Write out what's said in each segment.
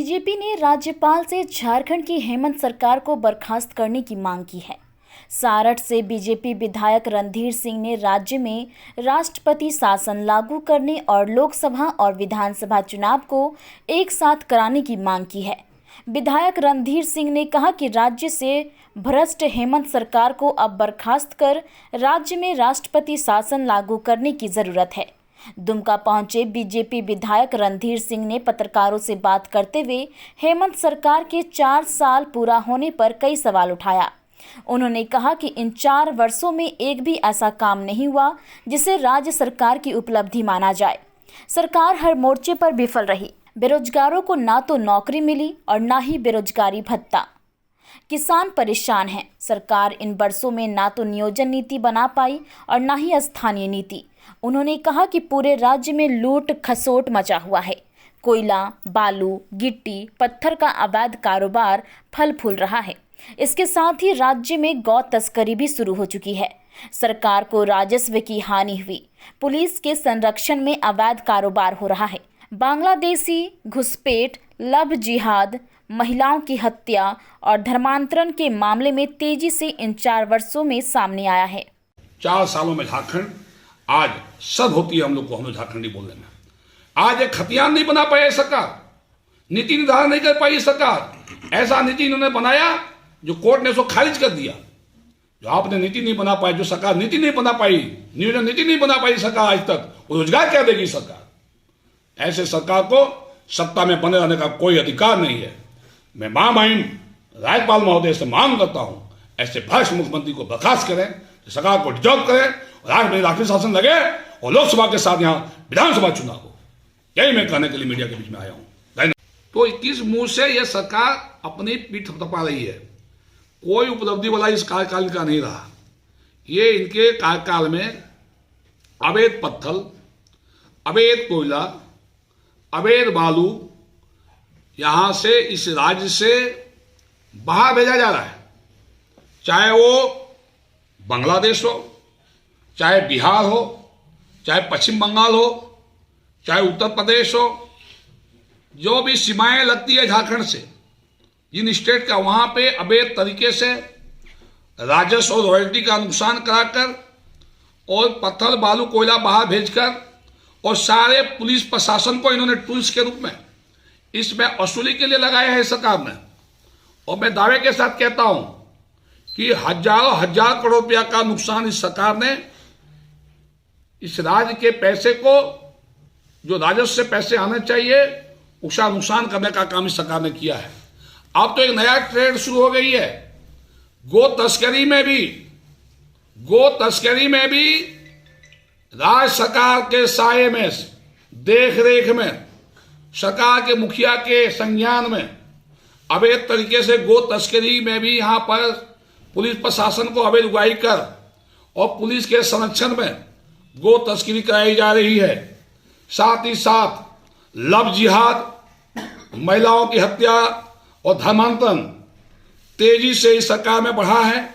BJP ने राज्यपाल से झारखंड की हेमंत सरकार को बर्खास्त करने की मांग की है। सारठ से बीजेपी विधायक रणधीर सिंह ने राज्य में राष्ट्रपति शासन लागू करने और लोकसभा और विधानसभा चुनाव को एक साथ कराने की मांग की है। विधायक रणधीर सिंह ने कहा कि राज्य से भ्रष्ट हेमंत सरकार को अब बर्खास्त कर राज्य में राष्ट्रपति शासन लागू करने की जरूरत है। दुमका पहुंचे बीजेपी विधायक रणधीर सिंह ने पत्रकारों से बात करते हुए हेमंत सरकार के 4 साल पूरा होने पर कई सवाल उठाया। उन्होंने कहा कि इन 4 वर्षों में एक भी ऐसा काम नहीं हुआ जिसे राज्य सरकार की उपलब्धि माना जाए। सरकार हर मोर्चे पर विफल रही। बेरोजगारों को ना तो नौकरी मिली और ना ही बेरोजगारी भत्ता। किसान परेशान हैं। सरकार इन वर्षों में ना तो नियोजन नीति बना पाई और ना ही स्थानीय नीति। उन्होंने कहा कि पूरे राज्य में लूट खसोट मचा हुआ है। कोयला, बालू, गिट्टी, पत्थर का अवैध कारोबार फल फूल रहा है। इसके साथ ही राज्य में गौ तस्करी भी शुरू हो चुकी है। सरकार को राजस्व की हानि हुई। पुलिस के संरक्षण में अवैध कारोबार हो रहा है। बांग्लादेशी घुसपैठ, लव जिहाद, महिलाओं की हत्या और धर्मांतरण के मामले में तेजी से इन 4 वर्षों में सामने आया है। 4 सालों में झारखंड आज सब होती है। हम लोग झारखंडी बोलने में आज एक खतियान नहीं बना पाई सरकार, नीति निर्धारण नहीं कर पाई सरकार। ऐसा नीति इन्होंने बनाया जो कोर्ट ने उसको खारिज कर दिया। जो आपने नीति नहीं बना पाई, जो सरकार नीति नहीं बना पाई, नियोजन नीति नहीं बना पाई सरकार आज तक, वो रोजगार क्या देगी सरकार? ऐसे सरकार को सत्ता में बने रहने का कोई अधिकार नहीं है। मैं महामहिम राज्यपाल महोदय से मांग करता हूं, ऐसे भ्रष्ट मुख्यमंत्री को बर्खास्त करें, सरकार को डिजॉल्व करें और आज में राष्ट्रीय शासन लगे और लोकसभा के साथ यहाँ विधानसभा चुनाव हो। यही मैं कहने के लिए मीडिया के बीच में आया हूं। तो किस मुंह से यह सरकार अपनी पीठ थपथपा रही है? कोई उपलब्धि वाला इस कार्यकाल का नहीं रहा। ये इनके कार्यकाल में अवैध पत्थर, अवैध कोयला, अवैध बालू यहां से इस राज्य से बाहर भेजा जा रहा है। चाहे वो बांग्लादेश हो, चाहे बिहार हो, चाहे पश्चिम बंगाल हो, चाहे उत्तर प्रदेश हो, जो भी सीमाएं लगती है झारखंड से, जिन स्टेट का, वहां पे अवैध तरीके से राजस्व और रॉयल्टी का नुकसान कराकर और पत्थर, बालू, कोयला बाहर भेजकर और सारे पुलिस प्रशासन को इन्होंने टूल्स के रूप में इसमें वसूली के लिए लगाया है सरकार ने। और मैं दावे के साथ कहता हूं कि हजारों हजार करोड़ रुपया का नुकसान इस सरकार ने इस राज्य के पैसे को, जो राजस्व से पैसे आने चाहिए, उसका नुकसान करने का काम इस सरकार ने किया है। अब तो एक नया ट्रेंड शुरू हो गई है। गो तस्करी में भी राज्य सरकार के साये में, देख रेख में, सरकार के मुखिया के संज्ञान में अवैध तरीके से गो तस्करी में भी यहां पर पुलिस प्रशासन को अवैध उगाही कर और पुलिस के संरक्षण में गो तस्करी कराई जा रही है। साथ ही साथ लव जिहाद, महिलाओं की हत्या और धर्मांतरण तेजी से इस सरकार में बढ़ा है।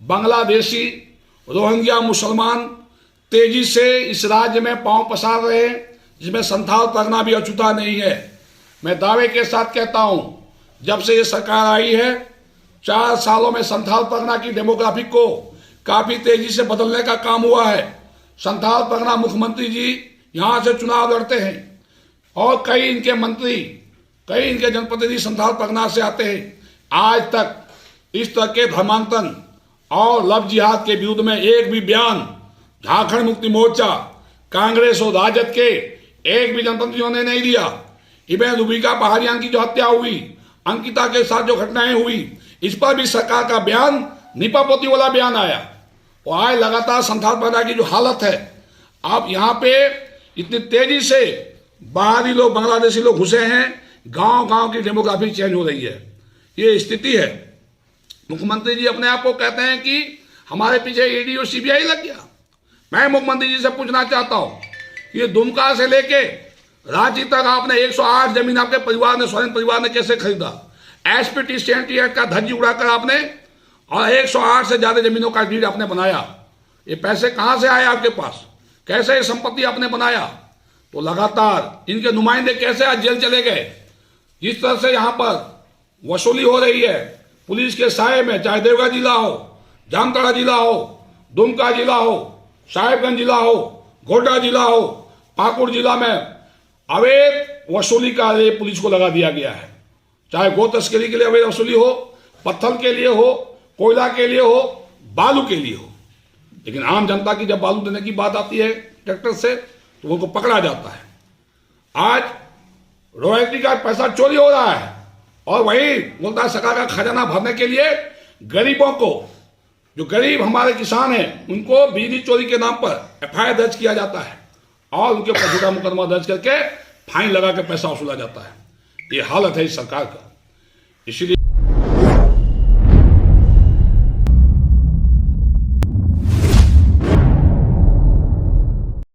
बांग्लादेशी, रोहिंग्या मुसलमान तेजी से इस राज्य में पांव पसार रहे हैं, जिसमें संथाल परगना भी अछूता नहीं है। मैं दावे के साथ कहता हूं, जब से ये सरकार आई है, 4 सालों में संथाल परगना की डेमोग्राफी को काफी तेजी से बदलने का काम हुआ है। संथाल परगना मुख्यमंत्री जी यहां से चुनाव लड़ते हैं और कई इनके मंत्री, कई इनके जनप्रतिनिधि संथाल परगना से आते हैं। आज तक इस तरह के धर्मांतरण और लव जिहाद के विरुद्ध में एक भी बयान झारखंड मुक्ति मोर्चा, कांग्रेस और राजद के एक भी जनप्रतिनिधियों ने नहीं दिया। इवें रूबिका पहाड़ियान की जो हत्या हुई, अंकिता के साथ जो घटनाएं हुई, इस पर भी सरकार का बयान नीपापोती वाला बयान आया। और आज लगातार संथाल परगना की जो हालत है, आप यहाँ पे इतनी तेजी से बाहरी लोग, बांग्लादेशी लोग घुसे हैं, गांव गांव की डेमोग्राफी चेंज हो रही है। ये स्थिति है। मुख्यमंत्री जी अपने आप को कहते हैं कि हमारे पीछे ईडी और सीबीआई लग गया। मैं मुख्यमंत्री जी से पूछना चाहता हूं, ये दुमका से लेके रांची तक आपने 108 जमीन आपके परिवार ने, सोरेन परिवार ने कैसे खरीदा? एसपीटी सेंट्री एक्ट का धज्जी उड़ाकर आपने और 108 से ज्यादा जमीनों का डीड आपने बनाया। ये पैसे कहां से आए आपके पास? कैसे ये संपत्ति आपने बनाया? तो लगातार इनके नुमाइंदे कैसे आज जेल चले गए? जिस तरह से यहां पर वसूली हो रही है पुलिस के साये में, चाहे देवघर जिला हो, जामताड़ा जिला हो, दुमका जिला हो, साहेबगंज जिला हो, गोड्डा जिला हो, पाकुड़ जिला में अवैध वसूली का आरोप पुलिस को लगा दिया गया है। चाहे गो तस्करी के लिए अवैध वसूली हो, पत्थर के लिए हो, कोयला के लिए हो, बालू के लिए हो। लेकिन आम जनता की जब बालू देने की बात आती है ट्रैक्टर से तो उनको पकड़ा जाता है। आज रॉयल्टी का पैसा चोरी हो रहा है और वही बोलता है सरकार का खजाना भरने के लिए गरीबों को, जो गरीब हमारे किसान हैं, उनको बिजली चोरी के नाम पर एफआईआर दर्ज किया जाता है और उनके ऊपर झूठा मुकदमा दर्ज करके फाइन लगा के पैसा वसूला जाता है। ये हालत है इस सरकार का। इसलिए